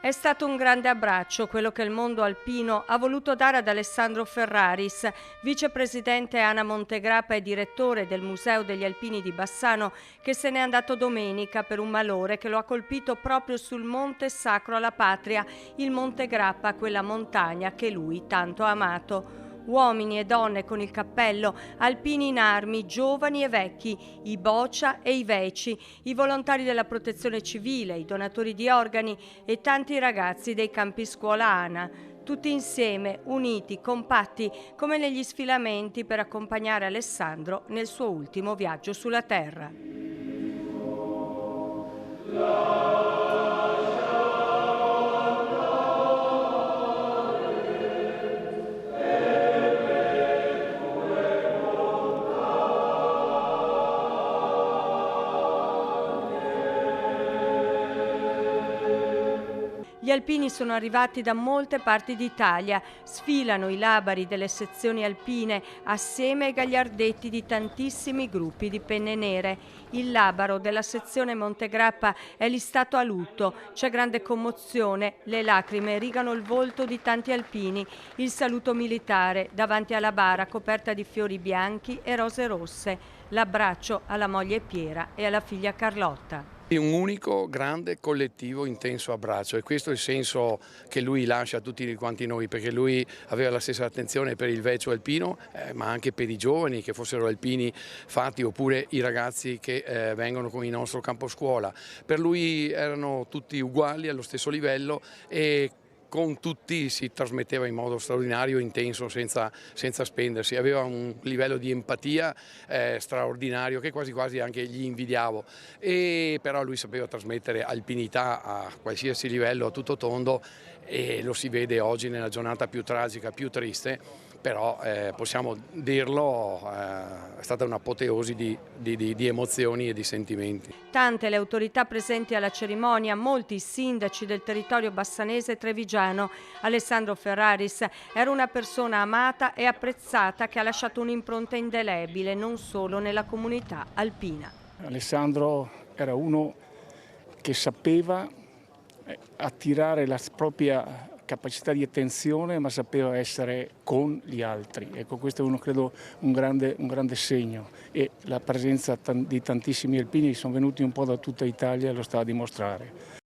È stato un grande abbraccio quello che il mondo alpino ha voluto dare ad Alessandro Ferraris, vicepresidente Ana Montegrappa e direttore del Museo degli Alpini di Bassano, che se n'è andato domenica per un malore che lo ha colpito proprio sul monte sacro alla patria, il Monte Grappa, quella montagna che lui tanto ha amato. Uomini e donne con il cappello, alpini in armi, giovani e vecchi, i Bocia e i Veci, i volontari della protezione civile, i donatori di organi e tanti ragazzi dei campi scuola ANA, tutti insieme, uniti, compatti, come negli sfilamenti per accompagnare Alessandro nel suo ultimo viaggio sulla Terra. Gli alpini sono arrivati da molte parti d'Italia, sfilano i labari delle sezioni alpine assieme ai gagliardetti di tantissimi gruppi di penne nere. Il labaro della sezione Montegrappa è listato a lutto, c'è grande commozione, le lacrime rigano il volto di tanti alpini, il saluto militare davanti alla bara coperta di fiori bianchi e rose rosse, l'abbraccio alla moglie Piera e alla figlia Carlotta. Un unico, grande, collettivo, intenso abbraccio, e questo è il senso che lui lascia a tutti quanti noi, perché lui aveva la stessa attenzione per il vecchio alpino, ma anche per i giovani, che fossero alpini fatti oppure i ragazzi che vengono con il nostro campo scuola. Per lui erano tutti uguali, allo stesso livello, e con tutti si trasmetteva in modo straordinario, intenso, senza spendersi. Aveva un livello di empatia straordinario che quasi quasi anche gli invidiavo, però lui sapeva trasmettere alpinità a qualsiasi livello, a tutto tondo, e lo si vede oggi nella giornata più tragica, più triste. Però possiamo dirlo, è stata un'apoteosi di emozioni e di sentimenti. Tante le autorità presenti alla cerimonia, molti sindaci del territorio bassanese e trevigiano. Alessandro Ferraris era una persona amata e apprezzata che ha lasciato un'impronta indelebile non solo nella comunità alpina. Alessandro era uno che sapeva attirare la propria capacità di attenzione, ma sapeva essere con gli altri. Ecco, questo è uno, credo, un grande segno, e la presenza di tantissimi alpini che sono venuti un po' da tutta Italia lo sta a dimostrare.